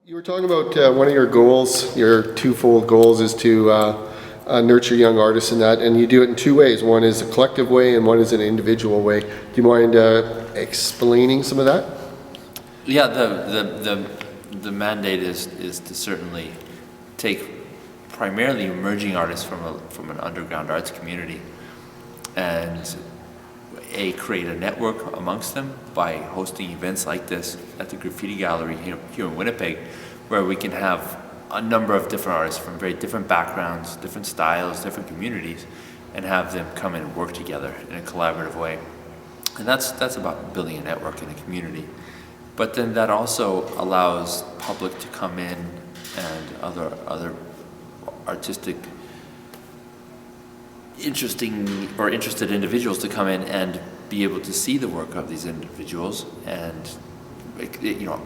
You were talking about one of your goals, your twofold goals is to nurture young artists in that, and you do it in two ways. One is a collective way and one is an individual way. Do you mind explaining some of that? Yeah, the mandate is to certainly take primarily emerging artists from an underground arts community and create a network amongst them by hosting events like this at the Graffiti Gallery here in Winnipeg, where we can have a number of different artists from very different backgrounds, different styles, different communities, and have them come and work together in a collaborative way. And that's about building a network in a community. But then that also allows public to come in and other artistic interested individuals to come in and be able to see the work of these individuals and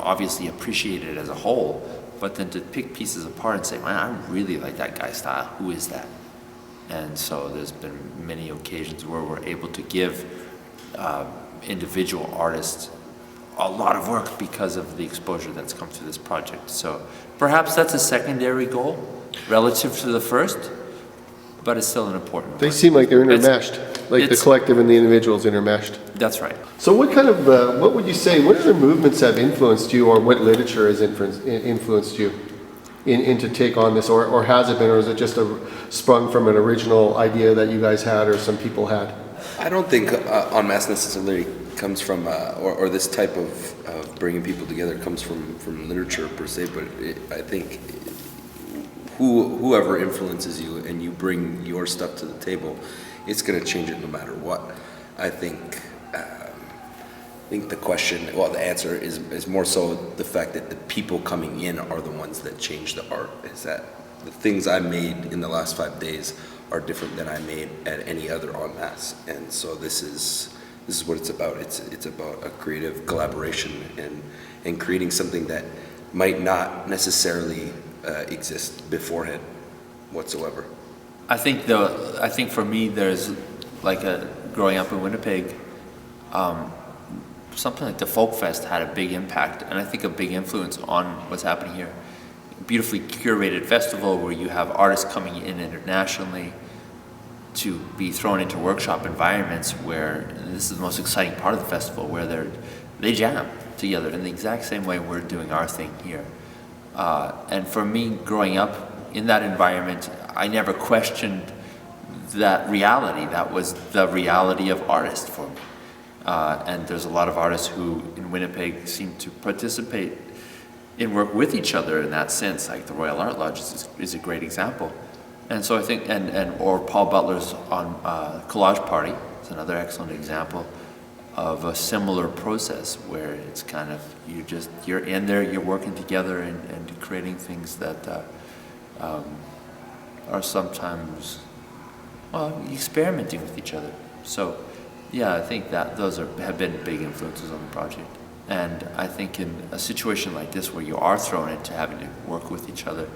obviously appreciate it as a whole, but then to pick pieces apart and say, man, I really like that guy's style, who is that? And so there's been many occasions where we're able to give individual artists a lot of work because of the exposure that's come through this project. So perhaps that's a secondary goal relative to the first, but it's still an important one. They seem like they're intermeshed, the collective and the individuals intermeshed. That's right. So what kind of, what would you say, what other movements have influenced you, or what literature has influenced you in to take on this, or has it been, or is it just sprung from an original idea that you guys had or some people had? I don't think en masse necessarily comes from, or this type of bringing people together comes from literature per se, but I think whoever influences you and you bring your stuff to the table, it's going to change it no matter what. I think the question, well, the answer is more so the fact that the people coming in are the ones that change the art. Is that the things I made in the last 5 days are different than I made at any other en masse, and so this is what it's about. It's about a creative collaboration and creating something that might not necessarily exist beforehand whatsoever. I think for me, there's growing up in Winnipeg, something like the Folk Fest had a big impact, and I think a big influence on what's happening here. Beautifully curated festival where you have artists coming in internationally to be thrown into workshop environments where this is the most exciting part of the festival, where they jam together in the exact same way we're doing our thing here. And for me, growing up in that environment, I never questioned that reality. That was the reality of artists for me. And there's a lot of artists who in Winnipeg seem to participate in work with each other in that sense, like the Royal Art Lodge is a great example. And so I think, or Paul Butler's on Collage Party is another excellent example of a similar process where it's kind of, you're in there, you're working together and creating things that are sometimes, experimenting with each other. So yeah, I think that those have been big influences on the project. And I think in a situation like this where you are thrown into having to work with each other,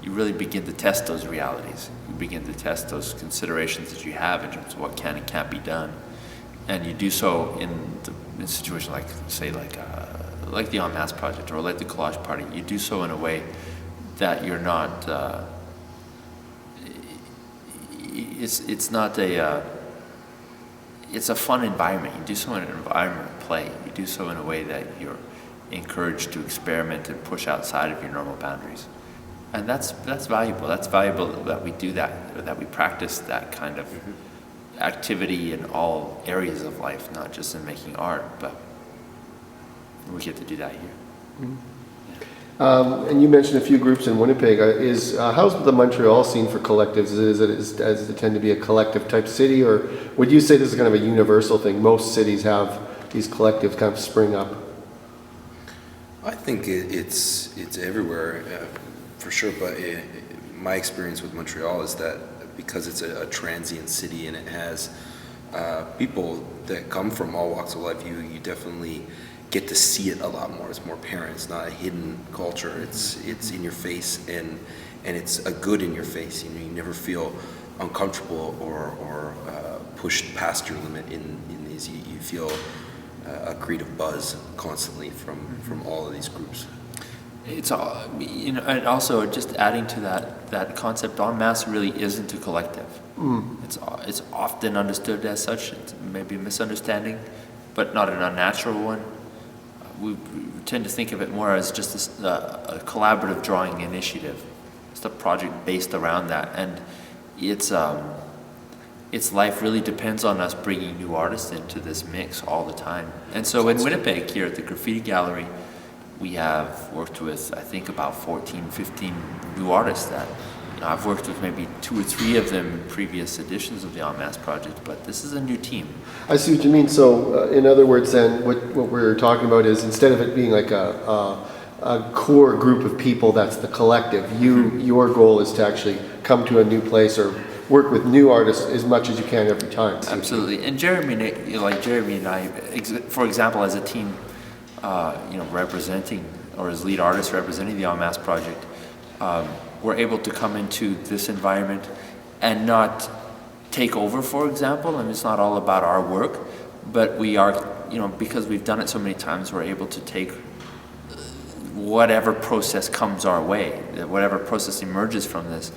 you really begin to test those realities. You begin to test those considerations that you have in terms of what can and can't be done. And you do so in a situation like, say, like the En Masse project or like the Collage Party. You do so in a way that you're not, it's a fun environment. You do so in an environment of play. You do so in a way that you're encouraged to experiment and push outside of your normal boundaries. And that's valuable. That's valuable that we do that, that we practice that kind of activity in all areas of life, not just in making art, but we get to do that here. Mm-hmm. Yeah. And you mentioned a few groups in Winnipeg. How's the Montreal scene for collectives? Does it tend to be a collective type city, or would you say this is kind of a universal thing? Most cities have these collectives kind of spring up. I think it's everywhere, for sure, but my experience with Montreal is that because it's a transient city and it has people that come from all walks of life, you definitely get to see it a lot more. It's more apparent. It's not a hidden culture. It's in your face, and it's a good in your face. You never feel uncomfortable or pushed past your limit in these. You feel a creative buzz constantly from all of these groups. It's all, and also just adding to that concept, on Masse really isn't a collective. It's often understood as such. It's maybe a misunderstanding, but not an unnatural one. We tend to think of it more as just a collaborative drawing initiative. It's a project based around that, and its life really depends on us bringing new artists into this mix all the time. And so in Winnipeg, here at the Graffiti Gallery, we have worked with, I think, about 14, 15 new artists that, I've worked with maybe 2 or 3 of them in previous editions of the En Masse project, but this is a new team. I see what you mean. So, in other words, then, what we're talking about is, instead of it being like a core group of people that's the collective, your goal is to actually come to a new place or work with new artists as much as you can every time. Absolutely. And Jeremy and I, for example, as a team, representing, or as lead artists representing the En Masse project, we're able to come into this environment and not take over, for example. I mean, it's not all about our work, but we are, because we've done it so many times, we're able to take whatever process comes our way, whatever process emerges from this,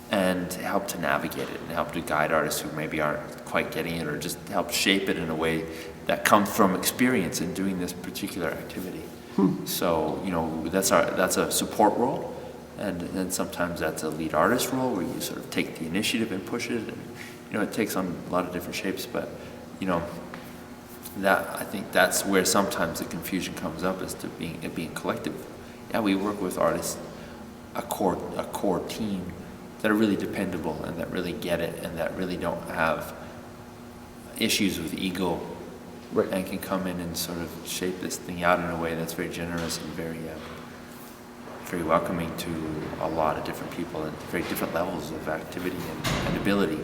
and help to navigate it and help to guide artists who maybe aren't quite getting it, or just help shape it in a way that comes from experience in doing this particular activity. So, that's a support role, and then sometimes that's a lead artist role where you sort of take the initiative and push it, and it takes on a lot of different shapes, but that, I think that's where sometimes the confusion comes up, as to being collective. Yeah, we work with artists, a core team that are really dependable and that really get it and that really don't have issues with ego, right, and can come in and sort of shape this thing out in a way that's very generous and very welcoming to a lot of different people at very different levels of activity and ability.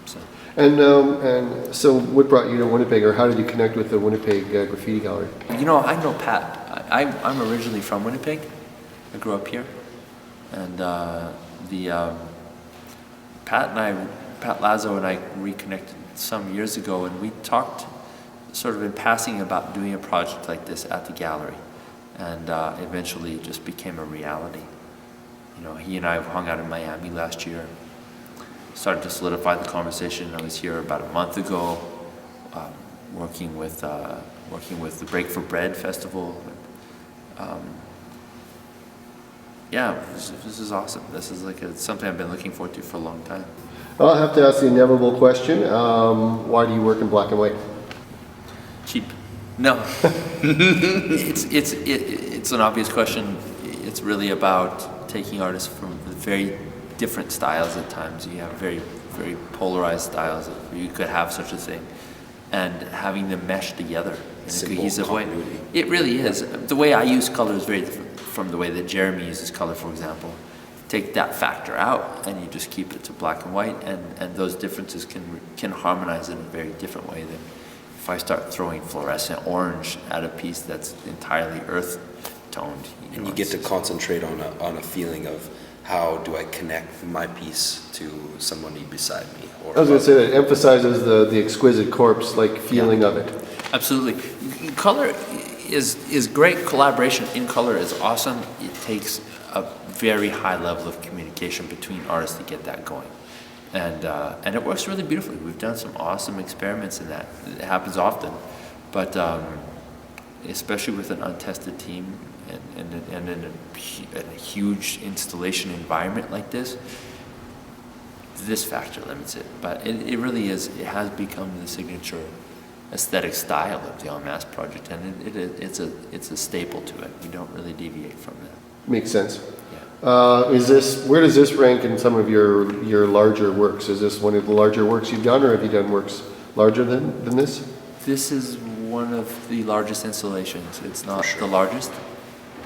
So. And so what brought you to Winnipeg, or how did you connect with the Winnipeg Graffiti Gallery? I know Pat. I'm originally from Winnipeg. I grew up here, and Pat Lazo and I reconnected some years ago, and we talked sort of in passing about doing a project like this at the gallery, and eventually it just became a reality. He and I hung out in Miami last year, started to solidify the conversation. I was here about a month ago, working with the Break for Bread festival. This is awesome. This is something I've been looking forward to for a long time. Well, I have to ask the inevitable question. Why do you work in black and white? Cheap. No. It's an obvious question. It's really about taking artists from very different styles at times. You have very, very polarized styles. You could have such a thing. And having them mesh together in a cohesive way. It really is. The way I use color is very different from the way that Jeremy uses color, for example. Take that factor out and you just keep it to black and white, and those differences can harmonize in a very different way than if I start throwing fluorescent orange at a piece that's entirely earth toned. And you get to concentrate on a feeling of, how do I connect my piece to somebody beside me? I was going to say that it emphasizes the exquisite corpse feeling of it. Absolutely. Color is great. Collaboration in color is awesome. It takes a very high level of communication between artists to get that going. And it works really beautifully. We've done some awesome experiments in that. It happens often, but especially with an untested team and in a huge installation environment like this factor limits it. But it really is. It has become the signature aesthetic style of the En Masse project, and it's a staple to it. We don't really deviate from that. Makes sense. Yeah. Where does this rank in some of your larger works? Is this one of the larger works you've done, or have you done works larger than this? This is one of the largest installations. It's not the largest,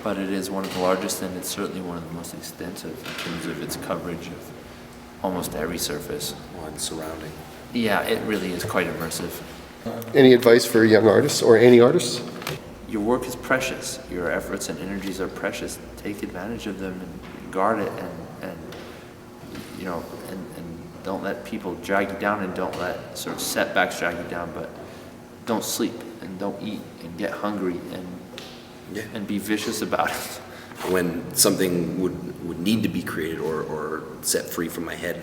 but it is one of the largest, and it's certainly one of the most extensive in terms of its coverage of almost every surface. One surrounding. Yeah, it really is quite immersive. Any advice for young artists, or any artists? Your work is precious. Your efforts and energies are precious. Take advantage of them and guard it, and don't let people drag you down, and don't let sort of setbacks drag you down, but don't sleep and don't eat and get hungry and be vicious about it. when something would need to be created or set free from my head,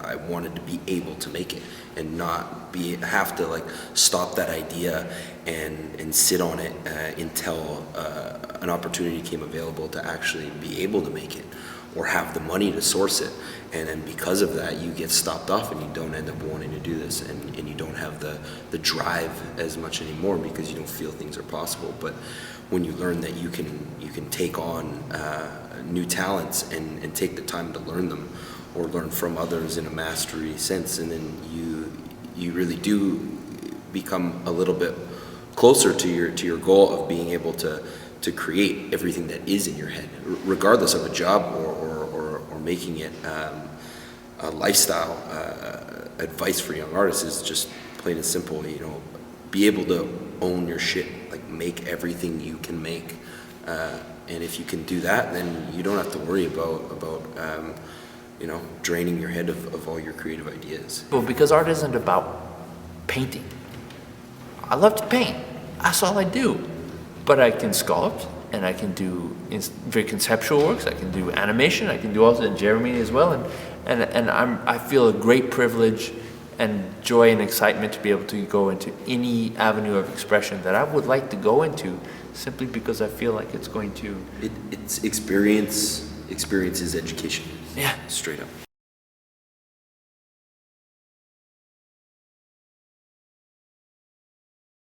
I wanted to be able to make it and not have to like stop that idea and sit on it until an opportunity came available to actually be able to make it or have the money to source it. And then because of that, you get stopped off and you don't end up wanting to do this, and you don't have the drive as much anymore because you don't feel things are possible. But when you learn that you can take on new talents and take the time to learn them or learn from others in a mastery sense, and then you really do become a little bit closer to your goal of being able to create everything that is in your head, regardless of a job or making it a lifestyle. Advice for young artists is just plain and simple, be able to own your shit, like make everything you can make. And if you can do that, then you don't have to worry about draining your head of all your creative ideas. Well, because art isn't about painting. I love to paint. That's all I do. But I can sculpt, and I can do very conceptual works. I can do animation. I can do also in Jeremy as well. And I feel a great privilege and joy and excitement to be able to go into any avenue of expression that I would like to go into, simply because I feel like it's going to. It's experience. Experience is education. Yeah. Straight up.